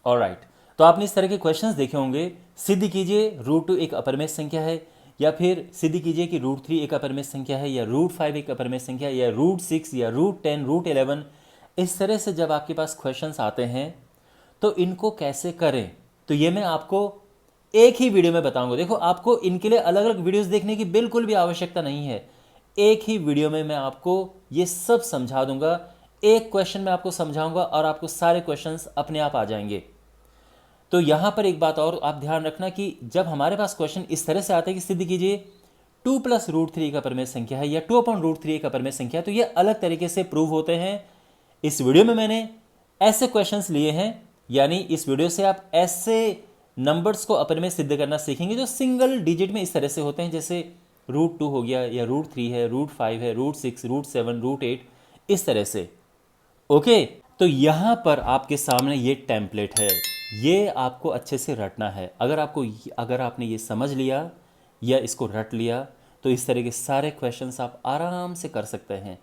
Alright, तो आपने इस तरह के क्वेश्चंस देखे होंगे। सिद्ध कीजिए √2 एक अपरमेय संख्या है, या फिर सिद्ध कीजिए कि √3 एक अपरमेय संख्या है, या √5 एक अपरमेय संख्या है, या √6 या √10 √11। इस तरह से जब आपके पास क्वेश्चंस आते हैं तो इनको कैसे करें, तो ये मैं आपको एक ही वीडियो में बताऊंगा। देखो, आपको इनके लिए अलग अलग वीडियोस देखने की बिल्कुल भी आवश्यकता नहीं है। एक ही वीडियो में मैं आपको ये सब समझा दूंगा। एक क्वेश्चन में आपको समझाऊंगा और आपको सारे क्वेश्चंस अपने आप आ जाएंगे। तो यहां पर एक बात और आप ध्यान रखना कि जब हमारे पास क्वेश्चन इस तरह से आते हैं कि सिद्ध कीजिए 2 + √3 का अपरमेय संख्या है, या 2/√3 का अपरमेय संख्या है, तो ये अलग तरीके से प्रूव होते हैं। इस वीडियो में मैंने ऐसे क्वेश्चंस लिए हैं, यानी इस वीडियो से आप ऐसे नंबर्स को अपरमेय सिद्ध करना सीखेंगे जो सिंगल डिजिट में इस तरह से होते हैं, जैसे √2 हो गया, या √3 है, √5 है, √6, √7, √8, इस तरह से। ओके, तो यहां पर आपके सामने ये टेम्पलेट है, ये आपको अच्छे से रटना है। अगर आपने ये समझ लिया या इसको रट लिया तो इस तरह के सारे क्वेश्चंस आप आराम से कर सकते हैं।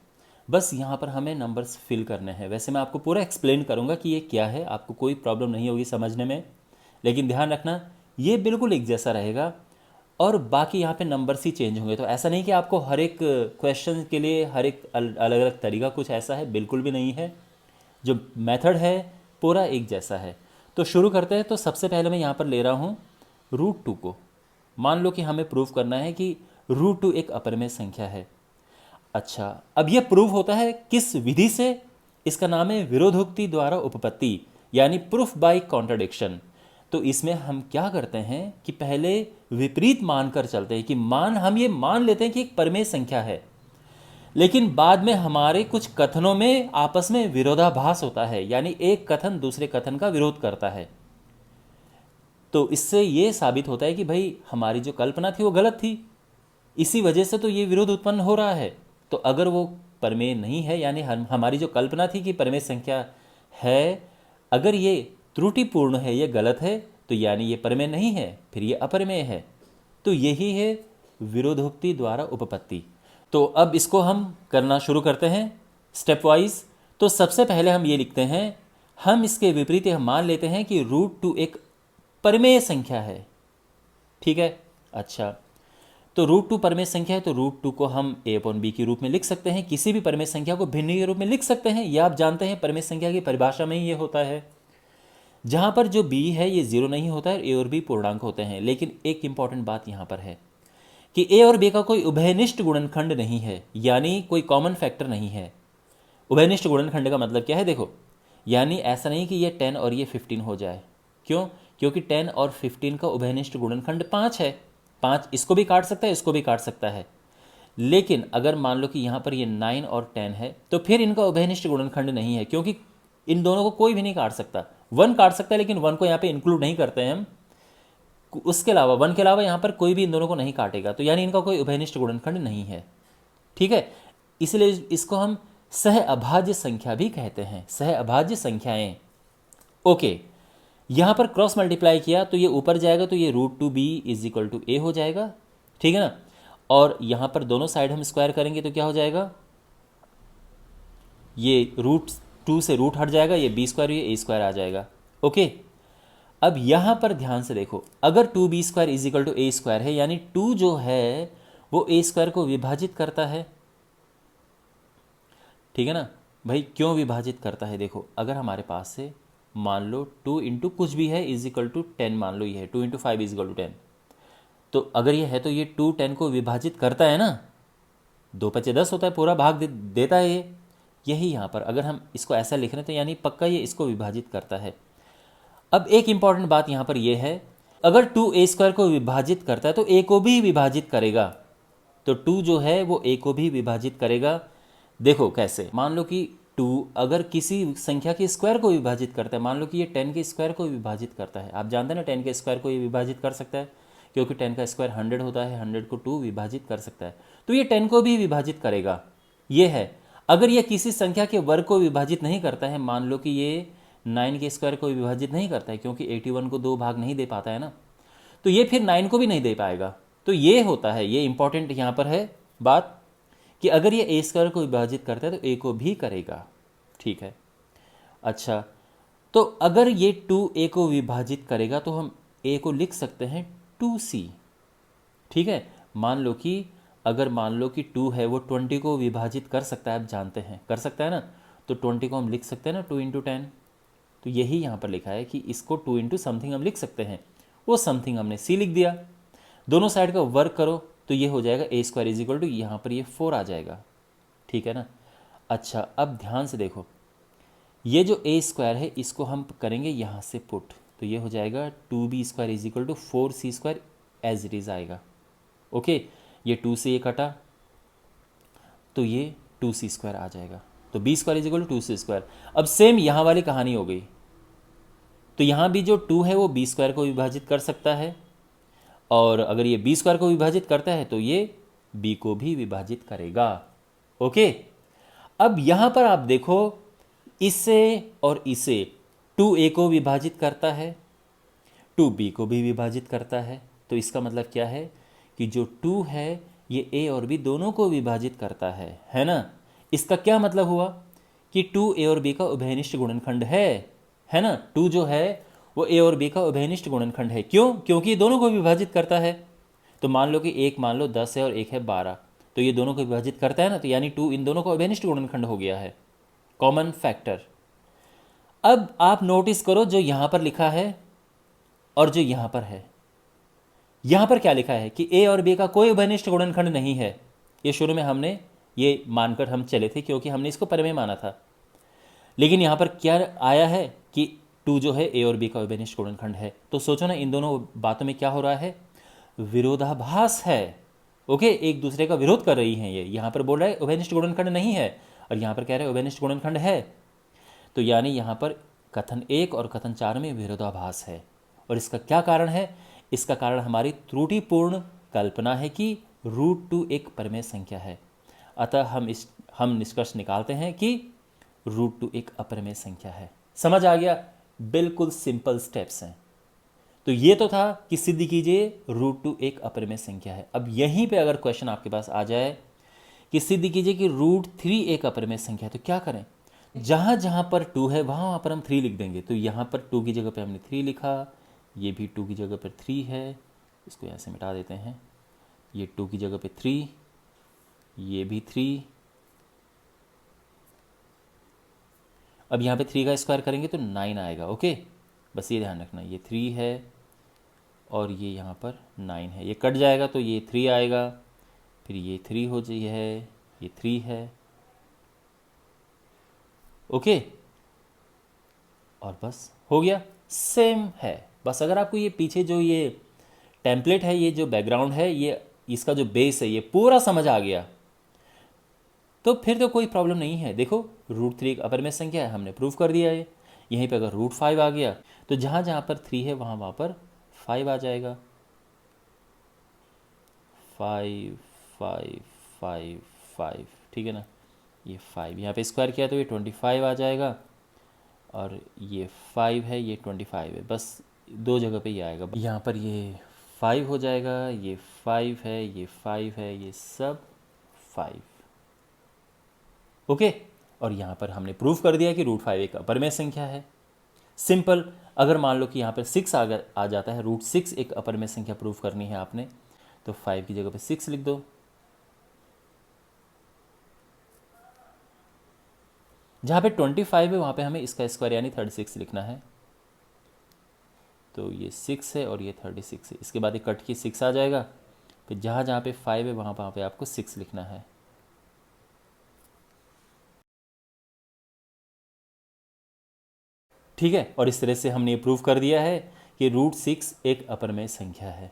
बस यहाँ पर हमें नंबर्स फिल करने हैं। वैसे मैं आपको पूरा एक्सप्लेन करूँगा कि ये क्या है, आपको कोई प्रॉब्लम नहीं होगी समझने में, लेकिन ध्यान रखना ये बिल्कुल एक जैसा रहेगा और बाकी यहाँ पे नंबर्स ही चेंज होंगे। तो ऐसा नहीं कि आपको हर एक क्वेश्चन के लिए हर एक अलग अलग तरीका कुछ ऐसा है, बिल्कुल भी नहीं है। जो मेथड है पूरा एक जैसा है। तो शुरू करते हैं। तो सबसे पहले मैं यहाँ पर ले रहा हूँ √2 को। मान लो कि हमें प्रूव करना है कि √2 एक अपरमेय संख्या है। अच्छा, अब यह प्रूव होता है किस विधि से? इसका नाम है विरोधोक्ति द्वारा उपपत्ति, यानी प्रूफ बाय कॉन्ट्रडिक्शन। तो इसमें हम क्या करते हैं कि पहले विपरीत मानकर चलते हैं कि हम ये मान लेते हैं कि एक परमेय संख्या है, लेकिन बाद में हमारे कुछ कथनों में आपस में विरोधाभास होता है, यानी एक कथन दूसरे कथन का विरोध करता है। तो इससे ये साबित होता है कि भाई हमारी जो कल्पना थी वो गलत थी, इसी वजह से तो ये विरोध उत्पन्न हो रहा है। तो अगर वो परमेय नहीं है, यानी हमारी जो कल्पना थी कि परमेय संख्या है, अगर ये त्रुटिपूर्ण है, ये गलत है, तो यानी ये परमेय नहीं है, फिर ये अपरमेय है। तो यही है विरोधोक्ति द्वारा उपपत्ति। तो अब इसको हम करना शुरू करते हैं स्टेप वाइज। तो सबसे पहले हम ये लिखते हैं, हम इसके विपरीत हम मान लेते हैं कि √2 एक परमेय संख्या है। ठीक है, अच्छा, तो √2 परमेय संख्या है, तो √2 को हम a/b के रूप में लिख सकते हैं। किसी भी परमेय संख्या को भिन्न के रूप में लिख सकते हैं। यह आप जानते हैं परमेय संख्या की परिभाषा में ही ये होता है। जहां पर जो b है ये 0 नहीं होता है, a और b पूर्णांक होते हैं। लेकिन एक इंपॉर्टेंट बात यहां पर है कि a और b का कोई उभयनिष्ठ गुणनखंड नहीं है, यानी कोई कॉमन फैक्टर नहीं है। उभयनिष्ठ गुणनखंड का मतलब क्या है? देखो, यानी ऐसा नहीं कि ये 10 और ये 15 हो जाए। क्यों? क्योंकि 10 और 15 का उभयनिष्ठ गुणनखंड 5 है। 5 इसको भी काट सकता है, इसको भी काट सकता है। लेकिन अगर मान लो कि यहाँ पर ये 9 और 10 है, तो फिर इनका उभयनिष्ठ गुणनखंड नहीं है, क्योंकि इन दोनों को कोई भी नहीं काट सकता। 1 काट सकता है, लेकिन 1 को यहाँ पे इंक्लूड नहीं करते हैं हम। उसके अलावा 1 के अलावा यहाँ पर कोई भी इन दोनों को नहीं काटेगा, तो यानी इनका कोई उभयनिष्ठ गुणनखंड नहीं है। ठीक है, इसलिए इसको हम सह अभाज्य संख्या भी कहते हैं, सह अभाज्य संख्याएं। ओके, यहां पर क्रॉस मल्टीप्लाई किया तो ये ऊपर जाएगा, तो ये √2b = a हो जाएगा। ठीक है ना, और यहां पर दोनों साइड हम स्क्वायर करेंगे तो क्या हो जाएगा, ये √2 से रूट हट जाएगा, ये b², ये a² आ जाएगा। ओके, अब यहां पर ध्यान से देखो, अगर 2b² = a² है, यानी 2 जो है वो a² को विभाजित करता है। ठीक है ना भाई, क्यों विभाजित करता है? देखो, अगर हमारे पास से मान लो 2 इंटू कुछ भी है =10, मान लो ये है 2 × 5 = 10, तो अगर ये है तो ये 2 10 को विभाजित करता है ना, 2 × 5 = 10 होता है, पूरा भाग देता है ये। यही यहाँ पर अगर हम इसको ऐसा लिख रहे हैं तो यानी पक्का ये इसको विभाजित करता है। अब एक इंपॉर्टेंट बात यहाँ पर ये है, अगर 2a² को विभाजित करता है तो a को भी विभाजित करेगा। तो 2 जो है वो a को भी विभाजित करेगा। देखो कैसे, मान लो कि 2 अगर किसी संख्या के स्क्वायर को विभाजित करता है, मान लो कि ये 10 के स्क्वायर को विभाजित करता है। आप जानते हैं ना 10 के स्क्वायर को ये विभाजित कर सकता है, क्योंकि 10 का स्क्वायर 100 होता है, 100 को 2 विभाजित कर सकता है, तो ये 10 को भी विभाजित करेगा। ये है, अगर ये किसी संख्या के वर्ग को विभाजित नहीं करता है, मान लो कि ये 9 के स्क्वायर को विभाजित नहीं करता है, क्योंकि 81 को 2 भाग नहीं दे पाता है ना, तो ये फिर 9 को भी नहीं दे पाएगा। तो ये होता है, ये इंपॉर्टेंट यहाँ पर है बात कि अगर ये a² को विभाजित करता है तो a को भी करेगा। ठीक है, अच्छा, तो अगर ये 2a को विभाजित करेगा तो हम a को लिख सकते हैं 2c। ठीक है, अगर मान लो कि 2 है वो 20 को विभाजित कर सकता है, आप जानते हैं कर सकता है ना, तो 20 को हम लिख सकते हैं ना 2 × 10। तो यही यहाँ पर लिखा है कि इसको 2 × समथिंग हम लिख सकते हैं, वो समथिंग हमने c लिख दिया। दोनों साइड का वर्क करो तो ये हो जाएगा a² = यहाँ पर ये 4 आ जाएगा। ठीक है ना। अच्छा, अब ध्यान से देखो, ये जो a² है इसको हम करेंगे यहाँ से पुट, तो ये हो जाएगा 2b² = 4c² as it is आएगा। ओके, ये 2 से ये कटा तो ये 2c² आ जाएगा, तो b² = 2c²। अब सेम यहाँ वाली कहानी हो गई, तो यहाँ भी जो 2 है वो b² को विभाजित कर सकता है, और अगर ये b² को विभाजित करता है तो ये b को भी विभाजित करेगा। ओके, अब यहाँ पर आप देखो, इसे और इसे 2a को विभाजित करता है, 2b को भी विभाजित करता है। तो इसका मतलब क्या है कि जो 2 है ये a और b दोनों को विभाजित करता है ना। इसका क्या मतलब हुआ कि 2a और b का उभयनिष्ठ गुणनखंड है ना। 2 जो है वो a और b का उभयनिष्ठ गुणनखंड है। क्यों? क्योंकि ये दोनों को विभाजित करता है। तो मान लो कि एक मान लो 10 है और एक है 12, तो ये दोनों को विभाजित करता है ना, तो यानी 2 इन दोनों का उभयनिष्ठ गुणनखंड हो गया है, कॉमन फैक्टर। अब आप नोटिस करो जो यहां पर लिखा है और जो यहां पर है, यहां पर क्या लिखा है कि a और b का कोई उभयनिष्ठ गुणनखंड नहीं है। ये शुरू में हमने ये मानकर हम चले थे क्योंकि हमने इसको परिमेय माना था, लेकिन यहां पर क्या आया है कि 2 जो है a और b का उभयनिष्ठ गुणनखंड है। तो सोचो ना, इन दोनों बातों में क्या हो रहा है, विरोधाभास है। ओके, एक दूसरे का विरोध कर रही हैं। ये यहां पर बोल रहा है उभयनिष्ठ गुणनखंड नहीं है, और यहां पर कह रहे हैं उभयनिष्ठ गुणनखंड है। तो यानी यहां पर कथन 1 और कथन 4 में विरोधाभास है। और इसका क्या कारण है? इसका कारण हमारी त्रुटिपूर्ण कल्पना है कि √2 एक परिमेय संख्या है। अतः हम निष्कर्ष निकालते हैं कि √2 एक अपरिमेय संख्या है। समझ आ गया? बिल्कुल सिंपल स्टेप्स हैं। तो ये तो था कि सिद्ध कीजिए √2 एक अपरिमेय संख्या है। अब यहीं पे अगर क्वेश्चन आपके पास आ जाए कि सिद्ध कीजिए कि √3 एक अपरिमेय संख्या है, तो क्या करें? जहां जहां पर 2 है वहां पर हम 3 लिख देंगे। तो यहां पर 2 की जगह पे हमने 3 लिखा, ये भी 2 की जगह पर 3 है, इसको यहाँ से मिटा देते हैं। ये 2 की जगह पे 3, ये भी 3। अब यहाँ पे 3 का स्क्वायर करेंगे तो 9 आएगा। ओके, बस ये ध्यान रखना, ये 3 है और ये यहाँ पर 9 है। ये कट जाएगा तो ये 3 आएगा, फिर ये 3 हो जाए है, ये 3 है। ओके, और बस हो गया, सेम है। बस अगर आपको ये पीछे जो ये टेम्पलेट है, ये जो बैकग्राउंड है, ये इसका जो बेस है, ये पूरा समझ आ गया तो फिर तो कोई प्रॉब्लम नहीं है। देखो, √3 एक अपरिमेय संख्या है, हमने प्रूव कर दिया है। यहीं पे अगर √5 आ गया तो जहाँ जहाँ पर 3 है वहाँ पर 5 आ जाएगा। 5 5 5 5, ठीक है ना। ये 5 यहाँ पे स्क्वायर किया तो ये 25 आ जाएगा, और ये 5 है, ये 25 है। बस दो जगह पे ये आएगा। यहाँ पर ये 5 हो जाएगा, ये 5 है, ये 5 है, ये सब 5। ओके, और यहाँ पर हमने प्रूफ कर दिया कि √5 एक अपरिमेय संख्या है। सिंपल। अगर मान लो कि यहाँ पर 6 आ जाता है, √6 एक अपरिमेय संख्या प्रूफ करनी है आपने, तो 5 की जगह पे 6 लिख दो। जहाँ पे 25 है वहाँ पे हमें इसका स्क्वायर यानी 36 लिखना है। तो ये 6 है और ये 36 है। इसके बाद ये कट की 6 आ जाएगा, फिर जहाँ जहाँ पे 5 है वहाँ पे आपको 6 लिखना है। ठीक है, और इस तरह से हमने ये प्रूव कर दिया है कि √6 एक अपरिमेय संख्या है।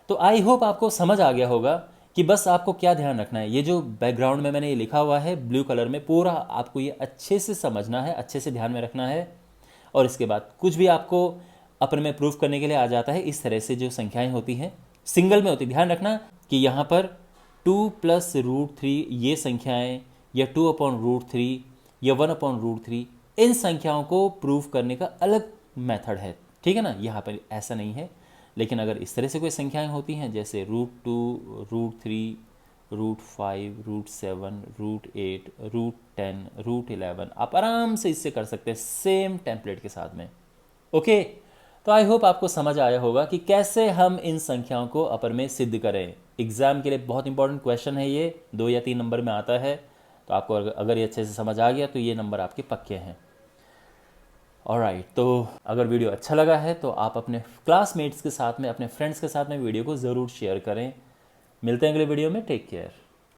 तो आई होप आपको समझ आ गया होगा कि बस आपको क्या ध्यान रखना है। ये जो बैकग्राउंड में मैंने ये लिखा हुआ है ब्लू कलर में, पूरा आपको ये अच्छे से समझना है, अच्छे से ध्यान में रखना है। और इसके बाद कुछ भी आपको अपरिमेय प्रूफ करने के लिए आ जाता है, इस तरह से जो संख्याएं होती हैं सिंगल में होती, ध्यान रखना कि यहाँ पर 2 + √3 ये संख्याएं, या 2/√3 या 1/√3, इन संख्याओं को प्रूफ करने का अलग मेथड है। ठीक है ना, यहाँ पर ऐसा नहीं है। लेकिन अगर इस तरह से कोई संख्याएं होती हैं जैसे √2, √3, √5, √7, √8, √10, √11 आप आराम से इससे कर सकते हैं सेम टेम्पलेट के साथ में। ओके, तो आई होप आपको समझ आया होगा कि कैसे हम इन संख्याओं को अपर में सिद्ध करें। एग्जाम के लिए बहुत इंपॉर्टेंट क्वेश्चन है ये, 2 या 3 नंबर में आता है। तो आपको अगर ये अच्छे से समझ आ गया तो ये नंबर आपके पक्के हैं। ऑलराइट, तो अगर वीडियो अच्छा लगा है तो आप अपने क्लासमेट्स के साथ में, अपने फ्रेंड्स के साथ में वीडियो को ज़रूर शेयर करें। मिलते हैं अगले वीडियो में। Take care.